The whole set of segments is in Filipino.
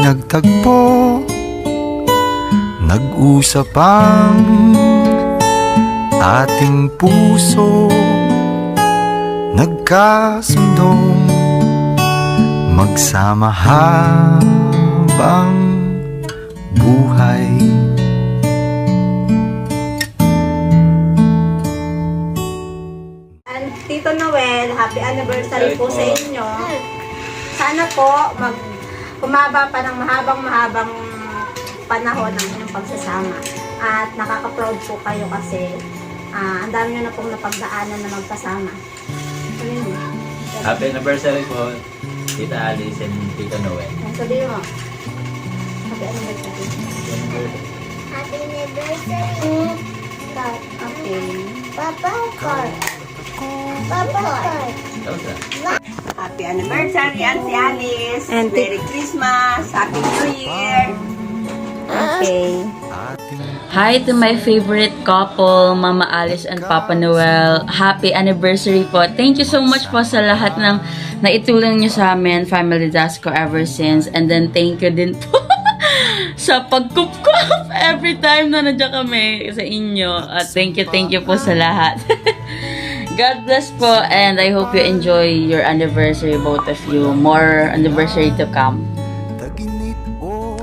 nagtagpo, nag-usap ang ating puso, nagkasundong magsama habang buhay. And Tito Noel, happy anniversary po sa inyo. Sana po humaba pa ng mahabang panahon ang inyong pagsasama. At nakaka-proud po kayo kasi ang dami nyo na pong napagdaanan na magkasama. Happy anniversary po, Tita Alice and Tito Noel. Sabihin mo. Happy anniversary. Happy anniversary. Card. Okay. Papa card. Papa card. Happy anniversary, Auntie Alice. And Merry Christmas. Happy New Year. Okay. Hi to my favorite couple, Mama Alice and Papa Noel. Happy anniversary po. Thank you so much po sa lahat ng naitulong nyo sa amin, Family Dasco ever since. And then thank you din po sa pagkup-kup every time na nandiyan kami sa inyo. Thank you po sa lahat. God bless po, and I hope you enjoy your anniversary, both of you. More anniversary to come.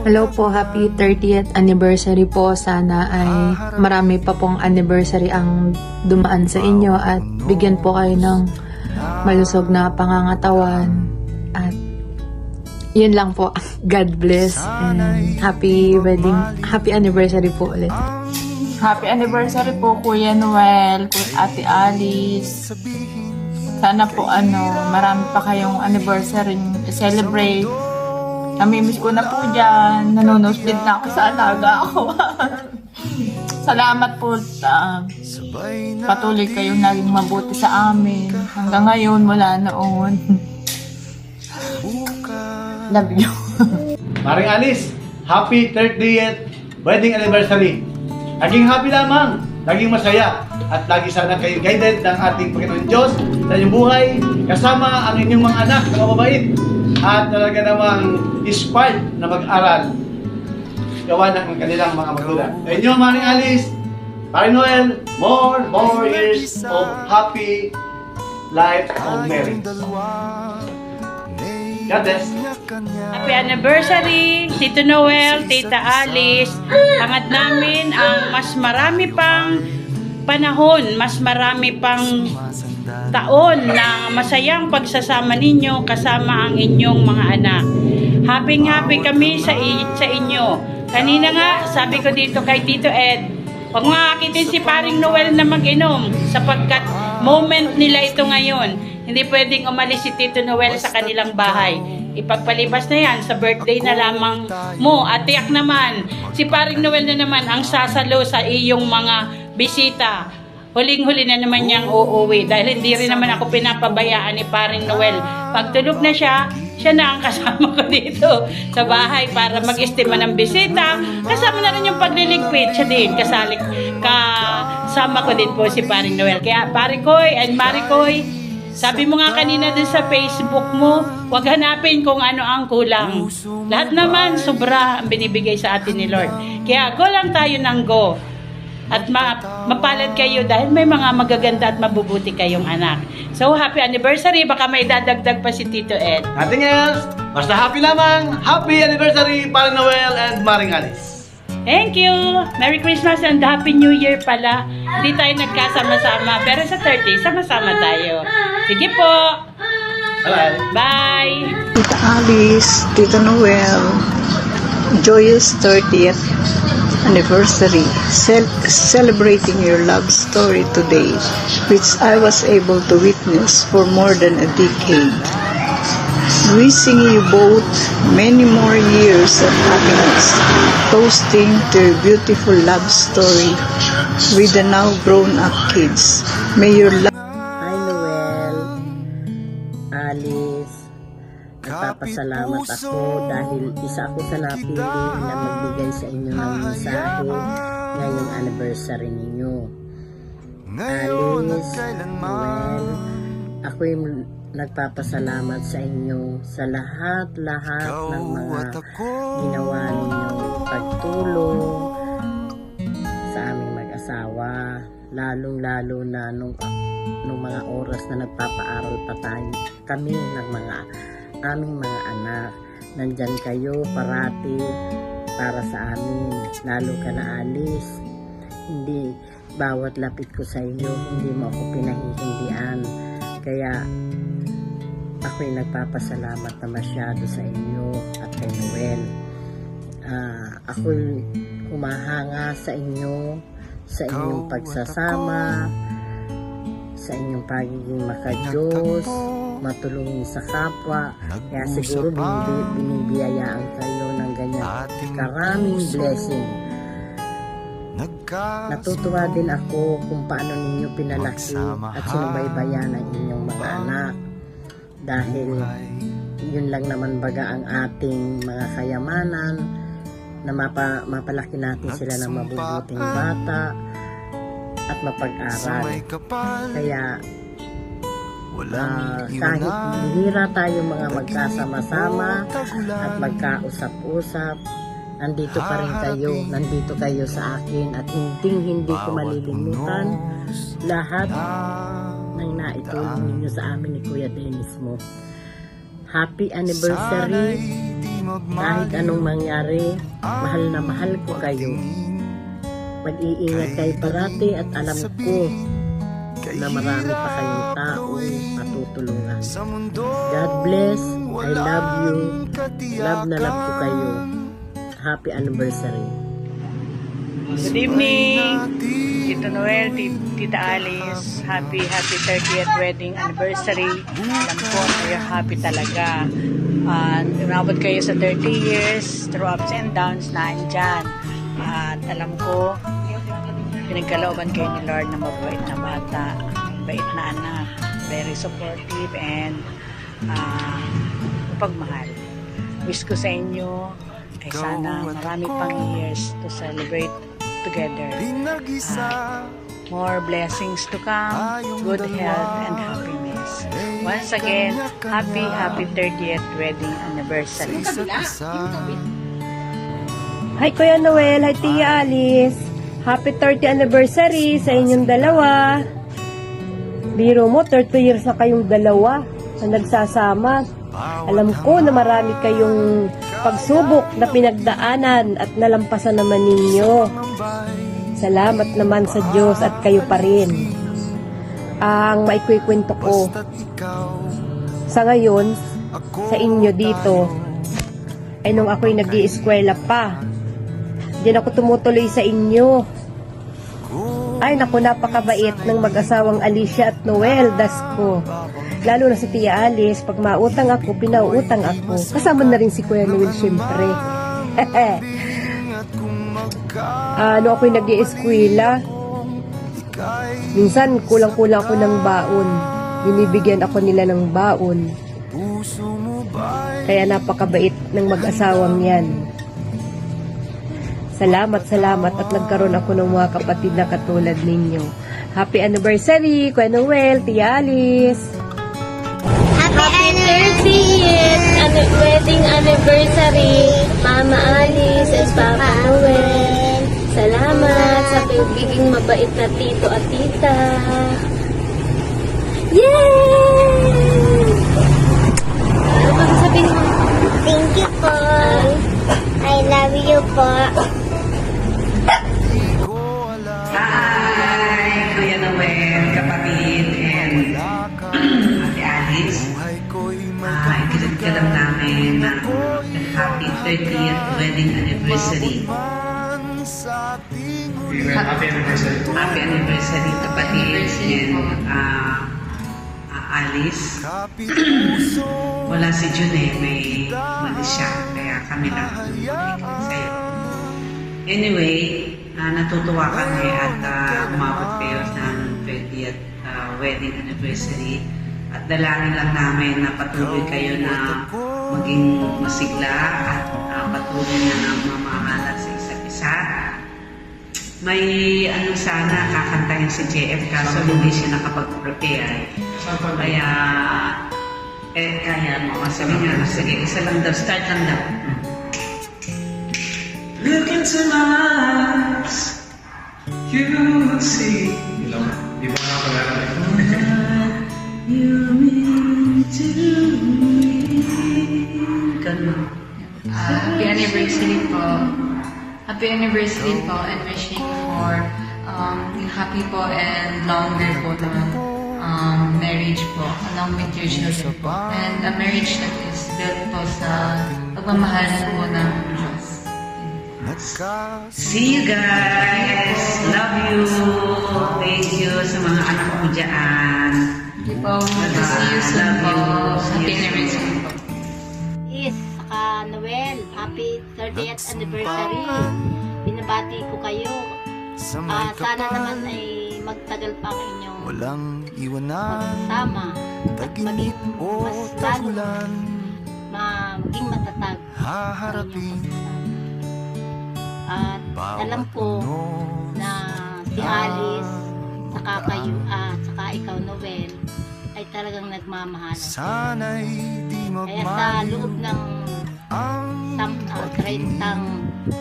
Hello po, happy 30th anniversary po. Sana ay marami pa pong anniversary ang dumaan sa inyo at bigyan po kayo ng malusog na pangangatawan. At yun lang po. God bless and happy anniversary po ulit. Happy anniversary po, Kuya Noel, Ate Alice. Sana po marami pa kayong anniversary i-celebrate. Namimiss ko na po dyan. Nanonosebleed na ako sa alaga ako. Salamat po. Patuloy kayong naging mabuti sa amin. Hanggang ngayon, wala noon. Love you. Maring Alice, happy 30th wedding anniversary. Naging happy lamang, naging masaya, at lagi sana kayo guided ng ating Panginoon Diyos sa inyong buhay, kasama ang inyong mga anak na mababait, at talaga namang inspired na mag-aral gawa ng kanilang mga magulang. Sa inyo, Maring Alice, Maring Noel, more years of happy life of marriage. God bless. Happy anniversary, Tito Noel, Tita Alice. Hangad namin ang mas marami pang panahon, mas marami pang taon na masayang pagsasama ninyo kasama ang inyong mga anak. Happy kami sa inyo. Kanina nga, sabi ko dito kay Tito Ed, huwag makakakitin si Paring Noel na mag-inom sapagkat moment nila ito ngayon. Hindi pwedeng umalis si Tito Noel sa kanilang bahay. Ipagpalibas na yan sa birthday na lamang mo. At tiyak naman, si Paring Noel na naman ang sasalo sa iyong mga bisita. Huling-huli na naman niyang uuwi dahil hindi rin naman ako pinapabayaan ni Paring Noel. Pag tulog na siya na ang kasama ko dito sa bahay para mag-estima ng bisita. Kasama na rin yung pagliligpit. Siya din, kasama ko din po si Paring Noel. Kaya Parikoy and Marikoy, sabi mo nga kanina din sa Facebook mo, huwag hanapin kung ano ang kulang. Lahat naman, sobra ang binibigay sa atin ni Lord. Kaya go lang tayo ng go. At mapalad kayo dahil may mga magaganda at mabubuti kayong anak. So, happy anniversary. Baka may dadagdag pa si Tito Ed. Nothing else, basta happy lamang. Happy anniversary, Paring Noel and Maring Alice. Thank you! Merry Christmas and Happy New Year pala. Hindi tayo nagkasama-sama, pero sa 30, sama-sama tayo. Sige po! Bye! Tita Alice, Tito Noel, joyous 30th anniversary, celebrating your love story today, which I was able to witness for more than a decade. Wishing you both many more years of happiness, toasting to your beautiful love story with the now grown-up kids. May your love... Hi Noel, Alice, nagpapasalamat ako dahil isa ako sa napili na magbigay sa inyo ng mensahe ngayong anniversary ninyo. Alice, Noel, ako'y nagpapasalamat sa inyo sa lahat-lahat ng mga ginawa ninyong pagtulong sa aming mag-asawa, lalong-lalo na nung mga oras na nagpapaaral pa kami ng aming mga anak. Nandyan kayo parati para sa amin, lalo ka na Alice. Hindi bawat lapit ko sa iyo, hindi mo ako pinahihindian. Kaya ako'y nagpapasalamat na masyado sa inyo at kay Noel. Ako'y humahanga sa inyo, sa inyong pagsasama, sa inyong pagiging makadiyos, matulungin sa kapwa. Kaya siguro binibiyayaan kayo ng ganyan karaming blessing. Natutuwa din ako kung paano ninyo pinalaki at sinubaybayan ang inyong mga anak. Dahil yun lang naman baga ang ating mga kayamanan, na mapalaki natin sila ng mabubuting bata at mapag-aral. Kaya kahit bihira tayo mga magkasama-sama at magkausap-usap, nandito pa rin kayo, nandito kayo sa akin, at hindi ko malilimutan lahat ng naitulong ninyo sa amin ni Kuya Dennis mo. Happy anniversary. Kahit anong mangyari, mahal na mahal ko kayo. Mag-iingat kayo parati at alam ko na marami pa kayong taong matutulungan. God bless. I love you. Love na love ko kayo. Happy anniversary. Good evening, Tito Noel, Tita Alice. Happy 30th wedding anniversary. Alam ko kayo happy talaga. Umabot kayo sa 30 years through ups and downs na andyan. At alam ko, pinagkalooban kayo ni Lord na mabait na bata, mabait na anak, very supportive and pagmahal. Wish ko sa inyo ay sana marami pang years to celebrate together. More blessings to come, good health and happiness. Once again, happy 30th wedding anniversary. Hi Kuya Noel, hi Tia Alice. Happy 30th anniversary sa inyong dalawa. Biro mo, 30 years na kayong dalawa na nagsasama. Alam ko na marami kayong pagsubok na pinagdaanan at nalampasan naman ninyo. Salamat naman sa Diyos at kayo pa rin. Ang maikwikwento ko sa ngayon, sa inyo dito, ay nung ako'y nag-i-eskwela pa, diyan ako tumutuloy sa inyo. Ay naku, napakabait ng mag-asawang Alicia at Noel Dasco. Lalo na si Tia Alice, pag mautang ako, pinauutang ako. Kasama na rin si Kuya Noel, syempre. Ano ako'y nag-i-eskwela, minsan kulang-kulang ako ng baon. Binibigyan ako nila ng baon. Kaya napakabait ng mag-asawang yan. Salamat at nagkaroon ako ng mga kapatid na katulad ninyo. Happy anniversary, Kuya Noel, Tia Alice. Happy 30th wedding anniversary, Mama Alice and Papa Noel. Salamat sa pagiging mabait na tito at tita. Yay! Ano ba sabihin mo? Thank you po. I love you po. Hi, Kuya Noel, kapatid, and Ate Alice. Ikilit ka lang namin na happy 30th wedding anniversary. Happy anniversary. Happy anniversary, kapatid, and Alice. Wala si June, may mali siya, kaya kami lang makikinig sa'yo. Anyway, natutuwa kami at umabot kayo ng 30th wedding anniversary. At dalangin lang namin na patuloy kayo na maging masigla at patuloy na mamahalan sa isa't isa. May sana kakantahin si JF kaso hindi siya nakapag-prepare. Kaya kaya mo. Sabi nga, sige, isa lang daw, start lang daw. Look into my eyes, you will see. Di ba nakapagalaman? You mean to me. Ganun. Happy anniversary po. Happy anniversary po and wishing for happy po and longer po na marriage po along with your children po. And a marriage that is built po sa pagmamahalan po ng Diyos. See you guys. Love you. Thank you sa mga anak ko dyan. Happy po. See you soon po. Happy anniversary po. Is, saka Noel, happy 30th anniversary. Binabati ko kayo. Sana naman ay magtagal pa ang inyong walang iwanan, magsama at maging mas lalo maging matatag haharapin at alam ko na si Alice saka kayo saka ikaw Noel ay talagang nagmamahalan. sana'y di Kaya sa loob ng 30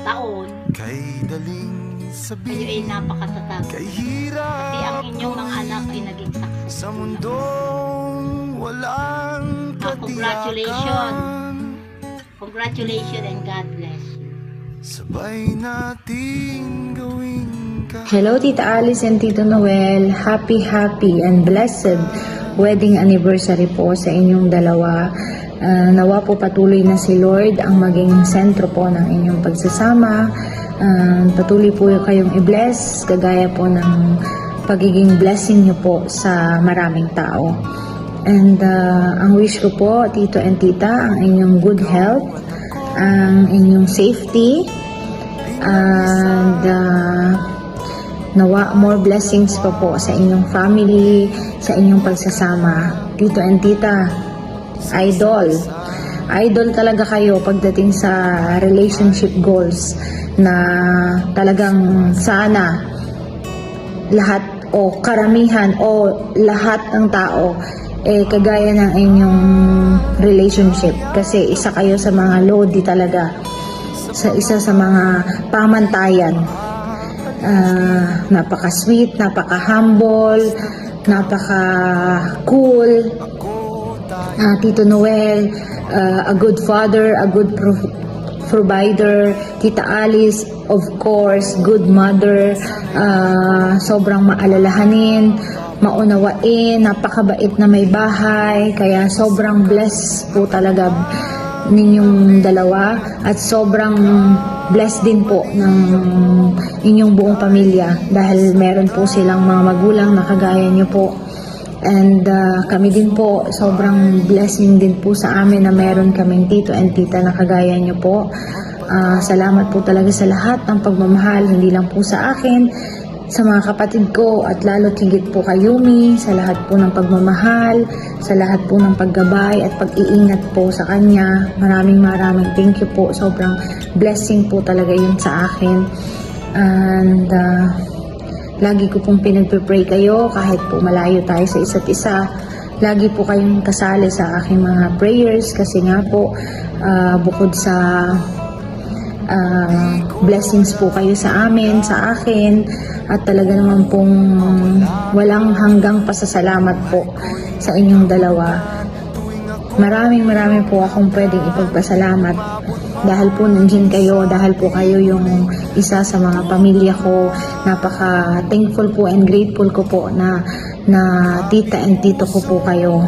taon kay daling kayo ay napakatatag. kay hirap Pati ang inyong mga anak ay naging sa successful. mundong walang Congratulations. Congratulations and God bless you. sabay nating gawin Hello, Tita Alice and Tito Noel. Happy, happy and blessed wedding anniversary po sa inyong dalawa. Nawa po patuloy na si Lord ang maging sentro po ng inyong pagsasama. Patuloy po kayong i-bless, kagaya po ng pagiging blessing niyo po sa maraming tao. And ang wish ko po, Tito and Tita, ang inyong good health, ang inyong safety, and nawa more blessings pa po sa inyong family, sa inyong pagsasama. Tito and Tita, idol talaga kayo pagdating sa relationship goals na talagang sana lahat o karamihan o lahat ng tao kagaya ng inyong relationship, kasi isa kayo sa mga lodi talaga, isa sa mga pamantayan. Napaka-sweet, napaka-humble, napaka-cool. Tito Noel, a good father, a good provider. Tita Alice, of course, good mother. Sobrang maalalahanin, maunawain, napakabait na may bahay. Kaya sobrang blessed po talaga ninyong dalawa at sobrang blessed din po ng inyong buong pamilya dahil meron po silang mga magulang na kagaya nyo po. And kami din po, sobrang blessing din po sa amin na meron kaming tito and tita na kagaya nyo po. Salamat po talaga sa lahat ng pagmamahal, hindi lang po sa akin, sa mga kapatid ko at lalo tigit po kay Yumi, sa lahat po ng pagmamahal, sa lahat po ng paggabay at pag-iingat po sa kanya. Maraming thank you po. Sobrang blessing po talaga yun sa akin. And lagi ko pong pinagpe-pray kayo kahit po malayo tayo sa isa't isa. Lagi po kayong kasali sa aking mga prayers kasi nga po bukod sa blessings po kayo sa amin, sa akin, at talaga naman pong walang hanggang pasasalamat po sa inyong dalawa. Maraming po akong pwedeng ipagpasalamat dahil po nandiyan kayo, dahil po kayo yung isa sa mga pamilya ko. Napaka thankful po and grateful ko po na tita and tito ko po kayo.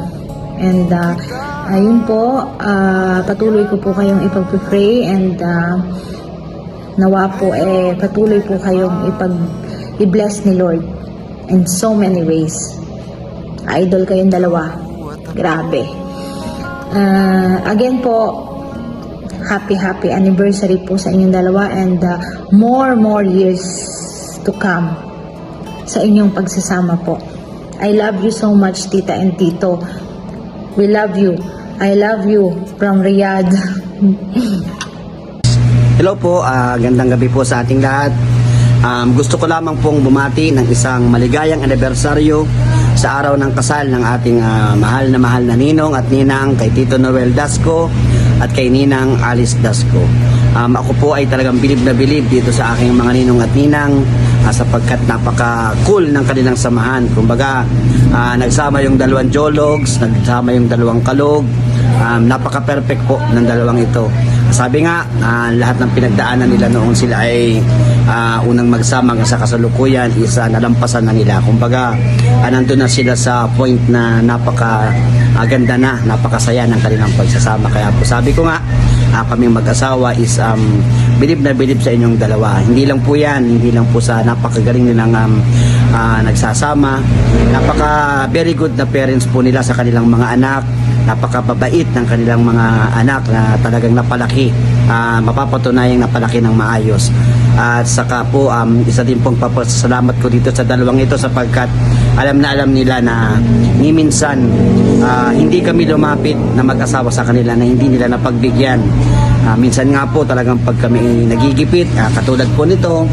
And ayun po, patuloy ko po kayong ipag-pray and nawa po patuloy po kayong i-bless ni Lord in so many ways. Idol kayong dalawa. Grabe. Again po, happy anniversary po sa inyong dalawa and more years to come sa inyong pagsasama po. I love you so much, Tita and Tito. We love you. I love you from Riyadh. Hello po, gandang gabi po sa ating lahat. Gusto ko lamang pong bumati ng isang maligayang anibersaryo sa araw ng kasal ng ating mahal na ninong at ninang kay Tito Noel Dasco at kay Ninang Alice Dasco. Ako po ay talagang bilib na bilib dito sa aking mga ninong at ninang sapagkat napaka-cool ng kanilang samahan. Kumbaga, nagsama yung dalawang jologs, nagsama yung dalawang kalog, napaka-perfect po ng dalawang ito. Sabi nga, lahat ng pinagdaanan nila noong sila ay unang magsama sa kasalukuyan is nalampasan na nila. Kumbaga, nandun na sila sa point na napaka-ganda na, napakasaya ng kanilang pagsasama. Kaya po sabi ko nga, kaming mag-asawa is bilib na bilib sa inyong dalawa. Hindi lang po yan, hindi lang po sa napakagaling nilang nagsasama. Napaka very good na parents po nila sa kanilang mga anak. Napakababait ng kanilang mga anak na talagang napalaki, mapapatunayang napalaki ng maayos. At saka po, isa din pong papasalamat ko dito sa dalawang ito sapagkat alam na alam nila na ni minsan hindi kami lumapit na mag-asawa sa kanila na hindi nila napagbigyan. Minsan nga po talagang pag kami nagigipit, katulad po nito,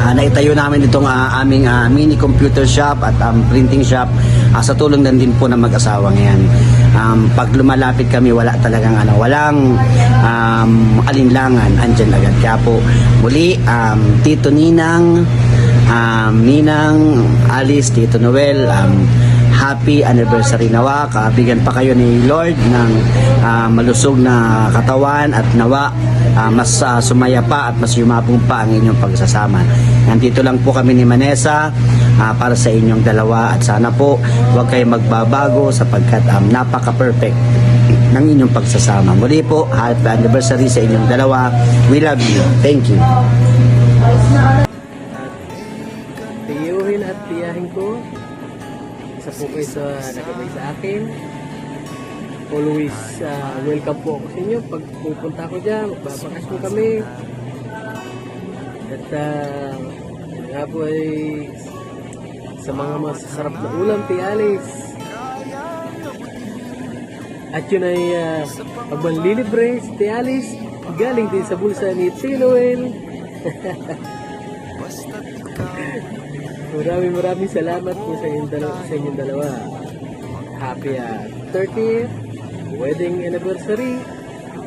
naitayo namin itong aming mini computer shop at printing shop sa tulong na din po ng mag-asawa ngayon. Pag lumalapit kami, wala talagang walang alinlangan, andyan agad. Kaya po muli, Tito Ninang, Ninang Alice, Tito Noel, happy anniversary nawa. Kabigyan pa kayo ni Lord ng malusog na katawan at nawa mas sumaya pa at mas yumapong pa ang inyong pagsasama. Nandito lang po kami ni Manessa para sa inyong dalawa at sana po huwag kayong magbabago sapagkat napaka-perfect ng inyong pagsasama. Muli po, happy anniversary sa inyong dalawa. We love you. Thank you. Tiyuhin at tiyahin ko, isa po kayo sa nagabay sa akin. Always welcome po ako sa inyo. Pag pupunta ko dyan, magbabakasyon kami. At nga po ay sa mga masasarap na ulam, Alice. At yun ay pagmanlilibre, Alice, galing din sa bulsa ni Noel. Maraming salamat po sa inyong dalawa. Happy 30th wedding anniversary.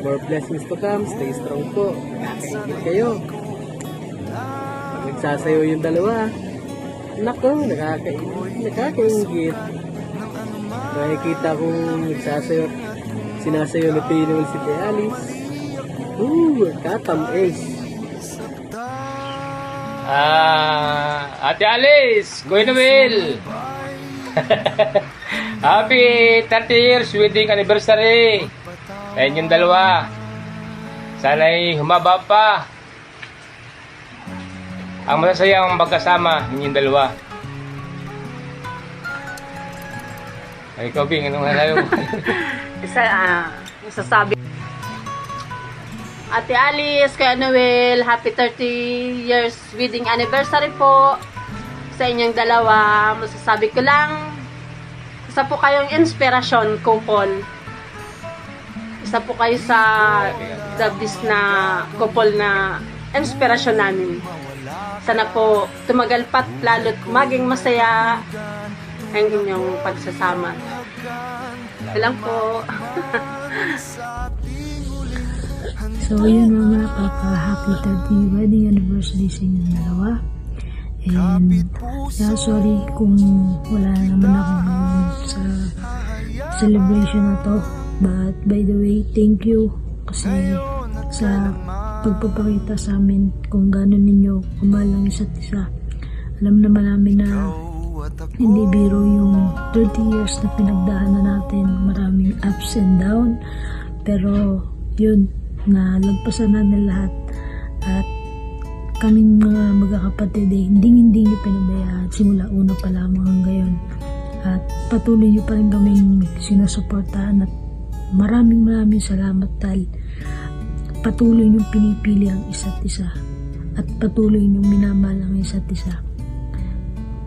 More blessings to come. Stay strong po. Nakakaingit kayo. Pag nagsasayaw yung dalawa, nako, nakakaingit. Nakikita kong nagsasayaw, sinasayaw na Pinoy si Alice. Katam-ace. Ate Alice, Kuya Noel. Happy 30 years wedding anniversary sa inyong dalawa. Sana'y humaba pa ang masasayang magkasama ninyong dalawa. Ay, ikaw, Bing, anong halayo mo? Isasabi. Ate Alice, Kuya Noel, happy 30 years wedding anniversary po sa inyong dalawa. Masasabi ko lang, isa po kayong inspirasyon, couple. Isa po kayo sa the best na couple na inspirasyon namin. Sana po tumagal pat lalo't maging masaya ang inyong pagsasama. Ito lang po. So yun mga happy 30 wedding anniversary sa inyong dalawa. And sorry kung wala naman ako sa celebration na to. But by the way, thank you kasi sa pagpapakita sa amin kung gano'n ninyo kumahal ang isa't isa. Alam naman namin na hindi biro yung 30 years na pinagdaanan natin. Maraming ups and down. Pero yun, nalagpasan natin lahat. At kaming mga magkakapatid hindi nyo pinabayaan simula una pa lamang hanggang ngayon. At patuloy nyo pa rin kaming sinusuportahan at maraming salamat dahil patuloy nyo pinipili ang isa't isa at patuloy nyo minamahal ang isa't isa.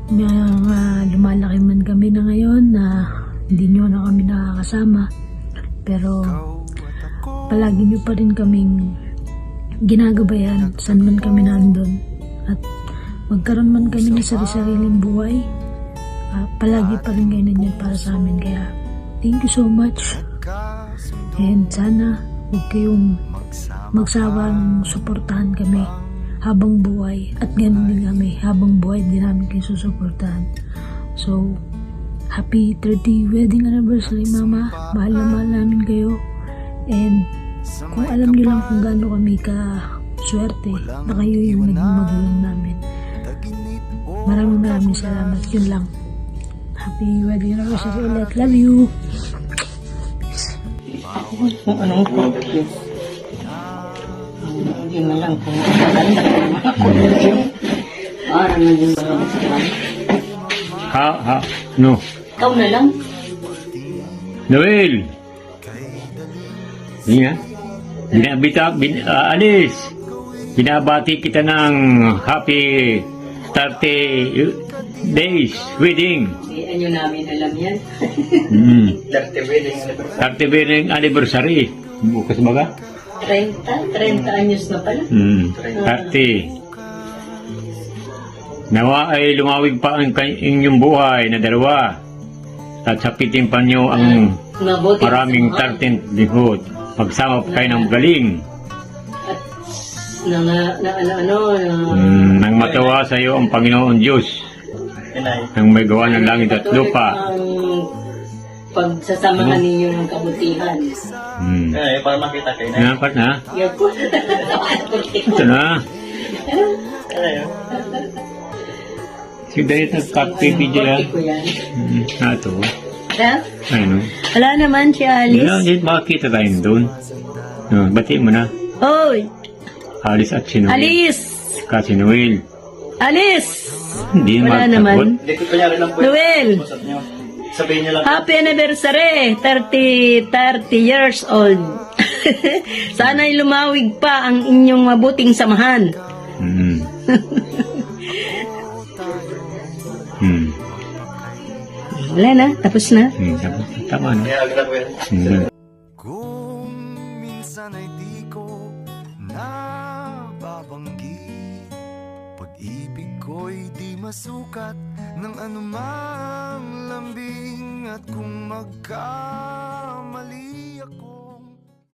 Lumalaki man kami na ngayon na hindi nyo na kami nakakasama, pero palagi nyo pa rin kaming ginagabayan saan man kami nandun, at magkaroon man kami ng sarili-sariling buhay, palagi pa rin kayo nandiyan para sa amin. Kaya thank you so much. And sana huwag kayong magsawang suportahan kami habang buhay. At ganun din kami, habang buhay din namin kayo susuportahan. So, happy 30 wedding anniversary, Mama. Mahal na mahal namin kayo. And kung alam niyo lang kung gaano kami ka-swerte na kayo yung naging magulang namin. Maraming salamat. Yun lang. Happy wedding anniversary ulit. Love you. Anong cookie? Hindi mo lang kung parang naging No. Ikaw na lang. Noel! Hindi na. Alice! Binabati kita ng happy 30 days wedding. Ano namin alam yan? 30 wedding anniversary. Bukas baga? 30 anyos na pala. 30. Nawa ay lumawig pa ang inyong buhay na dalawa. At sapitin pa niyo ang maraming 13th lihod. Pagsama pa kayo ng galing. Nang matawa sa iyo ang Panginoon Diyos. Nang may gawa ng langit at lupa. Pagsasamahan ninyo ng kabutihan. Para makita kayo na. Dapat na. Ito na. Si Dahit nagka-video yan. Ito. Ano? Wala naman si Alice. Hindi makakita tayo doon. Batiin mo na. Oy! Alice at si Noel. Alice! Kasi Noel. Alice! Hindi Wala naman. Noel! Sabihin niyo lang. Happy anniversary! 30 years old. Sana'y lumawig pa ang inyong mabuting samahan. Wala na, tapos na. Tama na. Kung minsan ay di ko nababanggit, pag-ibig ko'y di masukat ng anumang lambing. At kung magkamali